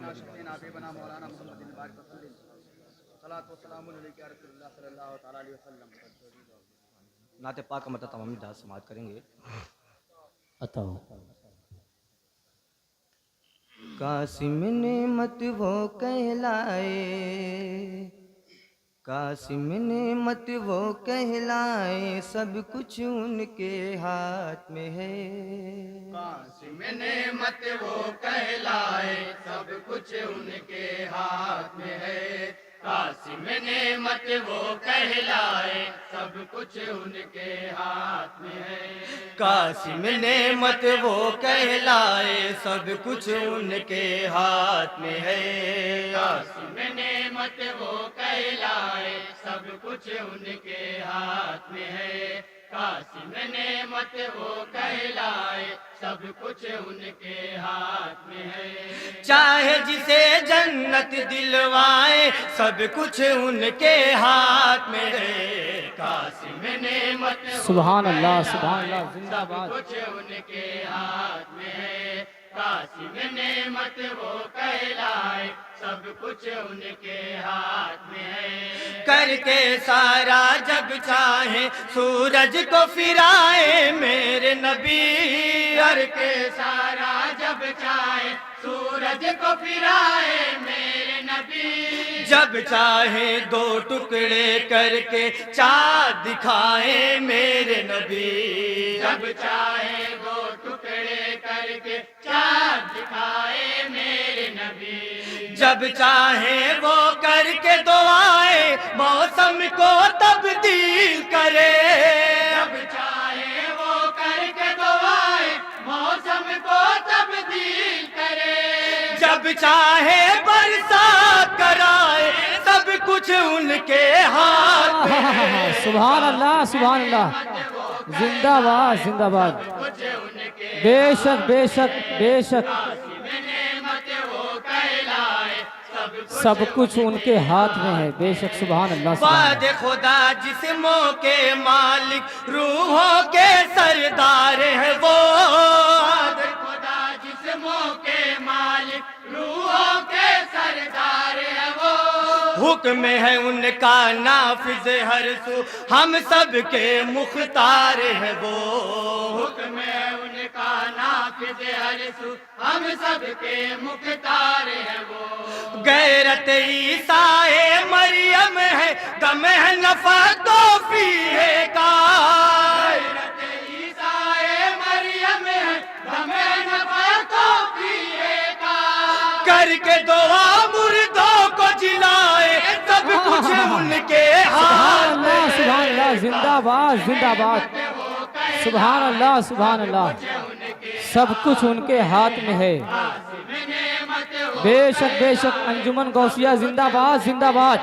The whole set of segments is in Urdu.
سیدنا شفیعنا حبیبنا مولانا محمد بارک وسلم صلاۃ و سلام علیک یا رسول اللہ صلی اللہ تعالی علیہ وسلم۔ نعت پاک کا مطلب تمام داس سماعت کریں گے۔ عطا قاسم نعمت وہ کہلائے، قاسم نعمت وہ کہلائے، سب کچھ ان کے ہاتھ میں ہے۔ قاسم نعمت وہ کہلائے، سب کچھ ان کے ہاتھ میں ہے۔ قاسم نعمت وہ کہلائے، سب کچھ ان کے ہاتھ میں ہے۔ قاسم نعمت وہ کہلائے، سب کچھ ان کے ہاتھ میں ہے۔ قاسم نعمت وہ کہلائے، سب کچھ ان کے ہاتھ میں ہے۔ قاسم نعمت وہ کہلائے، سب کچھ ان کے ہاتھ میں ہے۔ چاہے جسے جنت دلوائے، سب کچھ ان کے ہاتھ میں ہے۔ قاسم نعمت سبحان اللہ سبحان اللہ، زندہ سب باد۔ کچھ ان کے ہاتھ میں ہے۔ قاسم نعمت وہ کہلائے، سب کچھ ان کے ہاتھ میں ہے۔ کر کے سارا جب چاہے سورج کو پھرائے میرے نبی، کر کے سارا جب چاہے سورج کو پھرائے میرے نبی، جب چاہے دو ٹکڑے کر کے چاند دکھائے میرے نبی، جب چاہے دو ٹکڑے کر کے چاند دکھائے میرے نبی، جب چاہے وہ کر کے دعائیں موسم کو تبدیل کرے، جب چاہے وہ کر کے دعائیں موسم کو تبدیل کرے، جب چاہے برسات کرائے، سب کچھ ان کے ہاتھ میں ہے۔ سبحان اللہ سبحان اللہ، زندہ باد زندہ باد۔ کچھ ان کے بے شک بے شک بے شک، قاسم نعمت وہ کہلائے، سب کچھ ان کے ہاتھ میں ہے۔ بے شک سبحان اللہ سبحان باد اللہ۔ خدا جسموں کے مالک، روحوں کے سردار ہے وہ، خدا جسموں کے مالک، روحوں کے سردار ہے وہ، حکم ہے ان کا نافذ ہر سو، ہم سب کے مختار ہے وہ، حکم ہے ان کا نافذ ہر سو، ہم سب کے مختار ہے وہ، غیرت عیسیٰ مریم ہے، دم ہے نفع توفیع کا، غیرت عیسیٰ مریم ہے، دم نفع توفیع کا، کر کے دعا مردوں کو جلائے، سب کچھ ان کے سبحان ہاتھ میں اللہ سبحان اللہ، زندہ باد زندہ باد۔ سبحان اللہ سبحان اللہ، سب کچھ ان کے ہاتھ میں ہے۔ بے شک بے شک، انجمن غوثیہ زندہ باد زندہ باد۔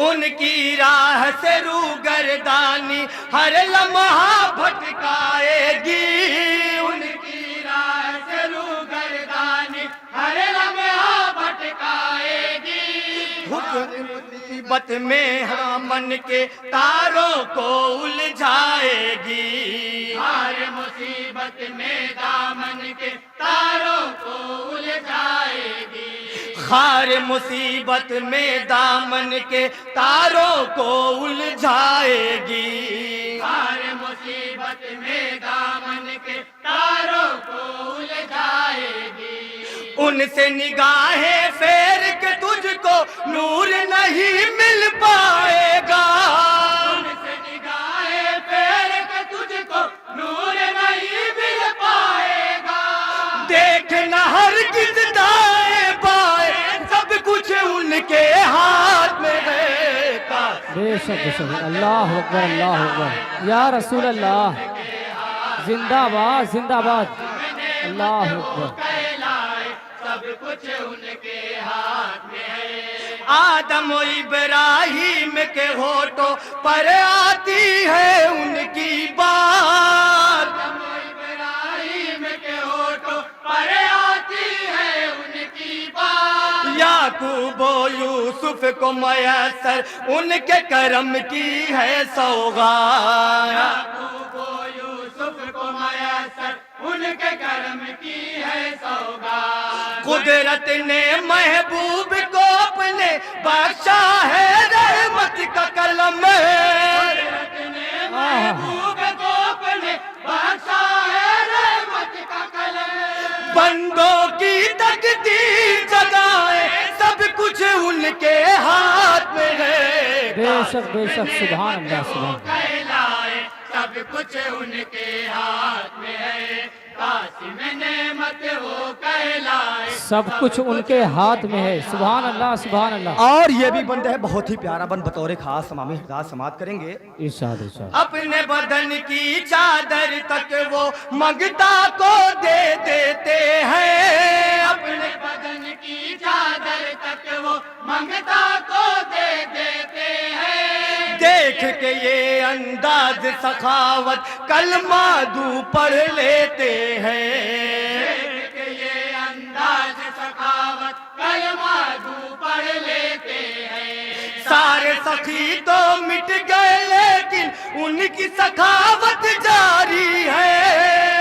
ان کی راہ سے روگردانی ہر لمحہ بھٹکائے گی، ان کی راہ سے روگردانی ہر لمحہ بھٹکائے گی، حکم مصیبت میں ہامن کے تاروں کو الجھائے گی، ہر مصیبت میں دامن کے تاروں کو الجھائے گی، خار مصیبت میں دامن کے تاروں کو الجھائے گی، ہر مصیبت میں دامن کے تاروں کو الجھائے گی، ان سے نگاہیں پھیر کے تجھ کو نور نہیں مل پائے گا، ان سے نگاہیں پھیر کے تجھ کو نور نہیں مل پائے گا، دیکھنا ہرگز دائیں بائیں، سب کچھ ان کے ہاتھ میں ہے۔ بے شک بے شک، اللہ اکبر اللہ اکبر، یا رسول اللہ، زندہ باد زندہ باد، اللہ اکبر۔ کہلائے، سب کچھ ان کے ہاتھ میں ہے۔ آدم و ابراہیم کے ہونٹوں پر آتی ہے ان کی بات، آدم و ابراہیم کے ہونٹوں پر آتی ہے ان کی بات، یعقوب و یوسف کو میسر ان کے کرم کی ہے سوغات، یعقوب و یوسف کو میسر ان کے کرم کی ہے سوگات، قدرت نے محبوب کو اپنے بخشا ہے رحمت کا قلم قدرت نے محبوب کو اپنے بخشا ہے رحمت کا قلم بندوں کی تقدیر جگائے سب کچھ ان کے ہاتھ میں ہے بے شک سبحان اللہ سبحان اللہ کہلائے سب کچھ ان کے ہاتھ میں ہے قاسم نعمت وہ کہلائے سب کچھ ان کے ہاتھ میں ہے سبحان اللہ سبحان اللہ اور یہ بھی بند ہے بہت ہی پیارا بند بطور خاص امام حضرات سماعت کریں گے. ارشاد ارشاد اپنے بدن کی چادر تک وہ منگتا کو دے دیتے ہیں اپنے بدن کی چادر تک وہ منگتا کو دے دیتے ہیں دیکھ کے یہ انداز سخاوت کلمہ دو پڑھ لیتے ہیں دیکھ کے یہ انداز سخاوت کلمہ دو پڑھ لیتے ہیں سارے سخی تو مٹ گئے لیکن ان کی سخاوت جاری ہے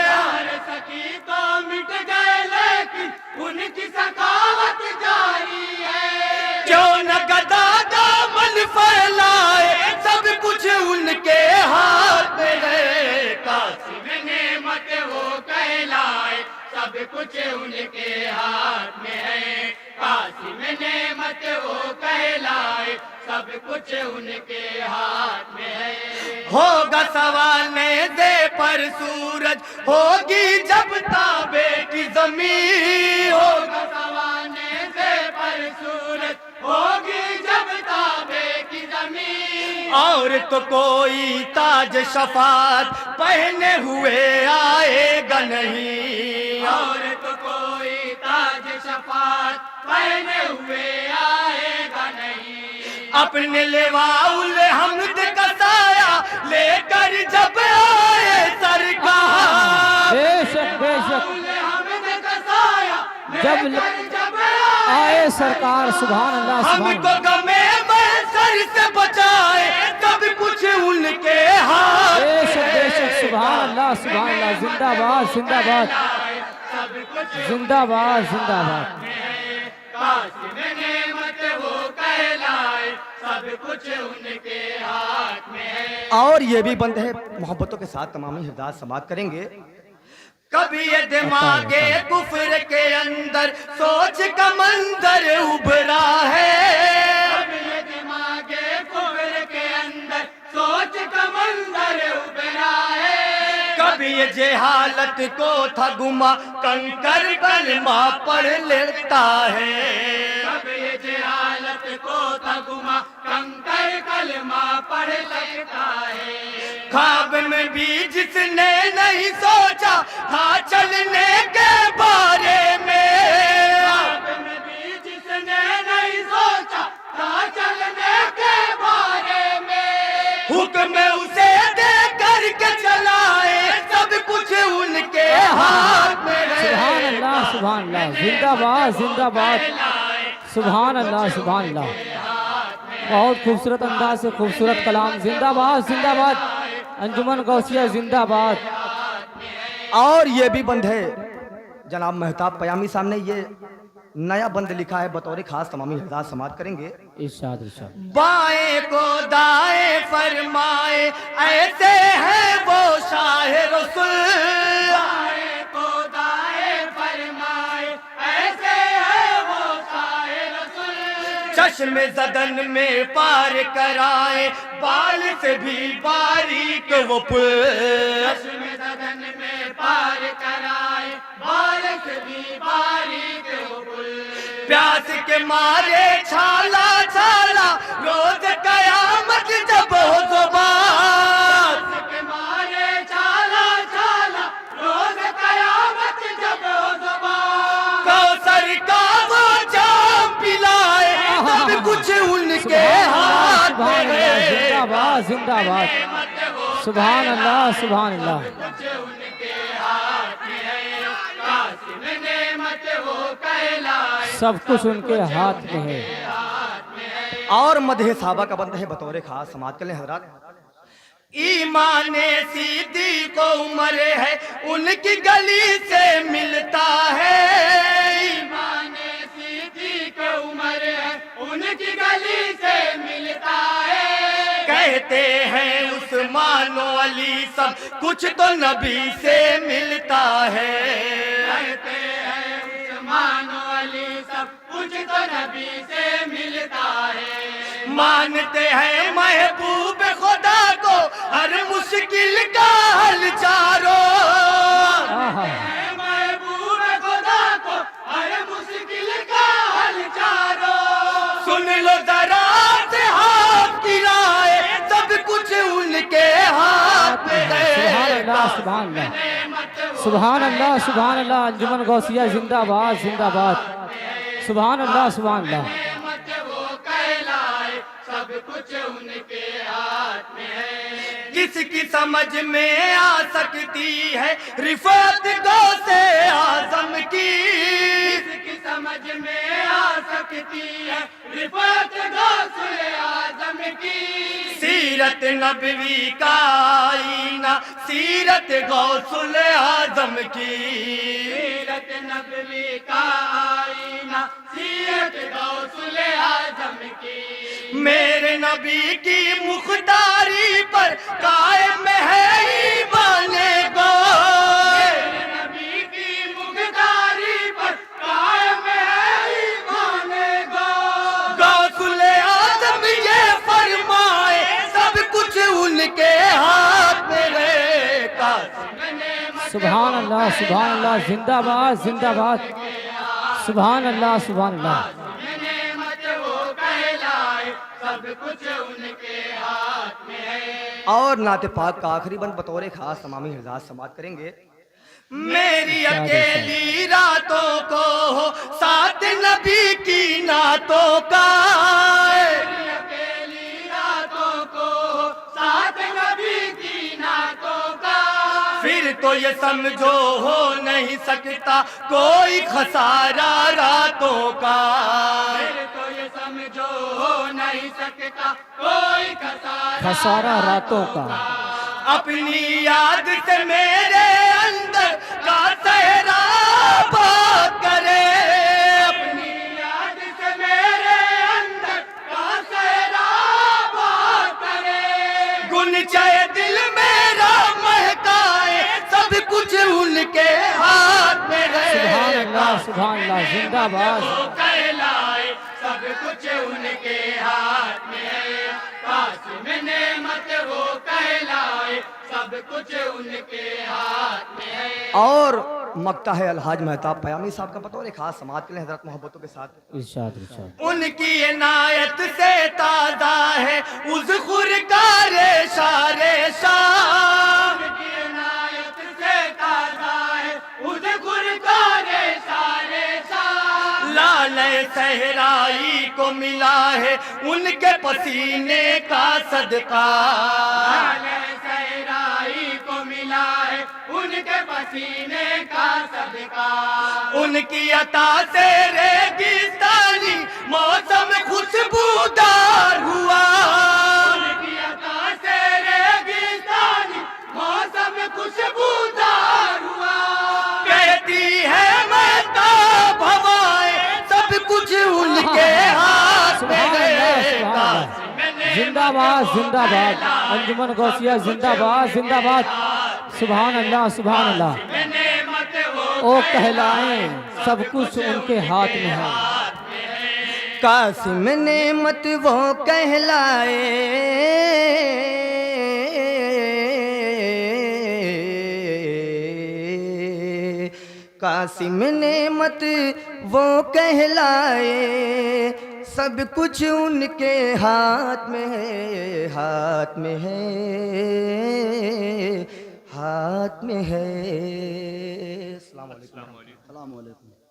سارے سخی تو مٹ گئے لیکن ان کی سخاوت جاری ہے کیوں نہ گدا دامن پھیلائے سب کچھ ان کے ہاتھ میں ہے قاسم نعمت وہ کہلائے سب کچھ ان کے ہاتھ میں ہے قاسم نعمت وہ کہلائے سب کچھ ان کے ہاتھ میں ہے ہوگا سوال نیزے پر سورج ہوگی جب تابے کی زمین ہوگا سوال نیزے پر سورج ہوگی جب تابے کی زمین اور تو کوئی تاج شفاعت پہنے ہوئے آئے گا نہیں اور تو کوئی تاج شفاعت پہنے ہوئے آئے گا نہیں اپنے لواء الحمد کا سایہ لے کر جب آئے سرکار بے شک الحمد کا سایہ لے جب کر جب آئے سرکار سبحان اللہ ہم سبحان کو اللہ غمے محشر سے بچائے سب کچھ ان کے ہاتھ بے شک سبحان اللہ زندہ باد زندہ باد سب کچھ زندہ باد زندہ باد قاسم نعمت وہ کہلائے سب کچھ ان کے ہاتھ میں ہے اور یہ بھی بند ہے محبتوں کے ساتھ تمام حضرات سماعت کریں گے. کبھی یہ دماغ کفر کے اندر سوچ کا منظر ابھرا ہے کبھی یہ دماغ کفر کے اندر سوچ کا منظر ابھرا ہے کبھی یہ جہالت کو تھا گما کنکر کلمہ پڑھ لیتا ہے کبھی یہ جہالت کو تھا گما کنکر کلمہ پڑھ لیتا ہے خواب میں بھی جس نے نہیں سوچا تھا چلنے کے بارے میں خواب میں بھی جس نے نہیں سوچا تھا چلنے کے بارے میں حکم اسے دے کر کے چلائے سب کچھ ان کے ہاتھ میں ہے سبحان اللہ زندہ باد سبحان اللہ بہت خوبصورت انداز سے خوبصورت کلام زندہ باد انجمن غوثیہ زندہ باد. اور یہ بھی بند ہے جناب مہتاب پیامی صاحب نے یہ نیا بند لکھا ہے بطور خاص تمامی حضرات سماعت کریں گے. ارشاد بائیں کو دائیں فرمائے ایسے ہے وہ شاہ رسول بائیں کو دائیں فرمائے ایسے ہے وہ شاہ رسول چشم زدن میں پار کرائے بال سے بھی باریک وہ پل چشم زدن میں پار کرائے بال سے بھی باریک وہ پل پیاس کے مارے چھالا چھالا روز قیامت جب ہو زبان پیاس کے مارے چھالا چھالا روز قیامت جب ہو زبان کوثر کا وہ جام پلائے سب کچھ ان کے ہاتھ میں ہے زندہ باد سبحان اللہ کچھ ان کے ہاتھ میں ہے قاسم نعمت وہ کہلائے سب کچھ ان کے ہاتھ میں ہے. اور مدح صحابہ کا بند ہے بطور خاص سماعت کر لیں حضرات. ایمان صدیق عمر ہے ان کی گلی سے ملتا ہے ایمان ولی سب کچھ تو نبی سے ملتا ہے کہتے ہیں عثمان و علی سب کچھ تو نبی سے ملتا ہے مانتے ہیں محبوب خدا کو ہر مشکل کا حل چاروں محبوب خدا کو ہر مشکل کا حل چاروں سن لو ذرا سے ہاتھ کی رائے سب کچھ ان کے ہاتھ میں ہے سبحان اللہ سبحان اللہ سبحان اللہ انجمن غوثیہ زندہ باد زندہ باد سبحان اللہ سبحان اللہ وہ کہلائے سب کچھ ان کے ہاتھ میں ہے کس کی سمجھ میں آ سکتی ہے رفعت غوث اعظم کی کس کی سمجھ میں آ سکتی ہے رفعت غوث اعظم کی سیرت نبوی کا آئینہ سیرت غوث اعظم کی سیرت نبوی کا آئینہ سیرت غوث اعظم کی میرے نبی کی مختاری پر قائم ہے ایمان گو میرے نبی کی مختاری پر قائم ہے ایمان گو غوث اعظم یہ فرمائے سب کچھ ان کے ہاتھ میں ہے سبحان اللہ سبحان اللہ زندہ باد زندہ باد سبحان اللہ سبحان اللہ سب کچھ ان کے ہاتھ میں ہے اور نعت پاک کا آخری بند بطور خاص تمامی حضرات سماعت کریں گے میری اکیلی راتوں کو ہو ساتھ نبی کی نعتوں کا میری اکیلی راتوں کو ہو ساتھ نبی کی نعتوں کا پھر تو یہ سمجھو ہو نہیں سکتا کوئی خسارہ راتوں کا پھر تو یہ سمجھو ہو نہیں سکتا کوئی خسارہ راتوں کا اپنی یاد سے میرے اندر کا صحرا پاک کرے اپنی یاد سے میرے اندر کا صحرا پاک کرے گنچے دل میرا مہکائے سب کچھ ان کے ہاتھ میں ہے سبحان اللہ زندہ باد کہلائے سب کچھ ان کے ہاتھ میں ہے قاسم نعمت وہ کہلائے سب کچھ ان کے ہاتھ میں ہے اور مقطع ہے الحاج مہتاب پیامی صاحب کا بطور خاص سماعت کے لیے حضرت محبتوں کے ساتھ ارشاد ارشاد ان کی عنایت سے تازہ ہے اذخر کا ریشہ ریشہ ان کی عنایت سے تازہ ہے اذخر کا ریشہ ریشہ لالے صحرائی کو ملا ہے ان کے پسینے کا صدقہ لالے صحرائی کو ملا ہے ان کے پسینے کا صدقہ ان کی عطا سے ریگستانی موسم خوشبودار ہوا ان کی عطا سے ریگستانی موسم خوشبودار ہوا کہتی ہے مہتاب ہوائیں سب کچھ ان کے ہاتھ میں ہے زندہ باد زندہ باد انجمن غوثیہ زندہ باد زندہ باد سبحان اللہ سبحان اللہ او کہلائیں سب کچھ ان کے ہاتھ میں ہے قاسم نعمت وہ کہلائے قاسم نعمت وہ کہلائے سب کچھ ان کے ہاتھ میں ہے ہاتھ میں ہے ہاتھ میں ہے السلام علیکم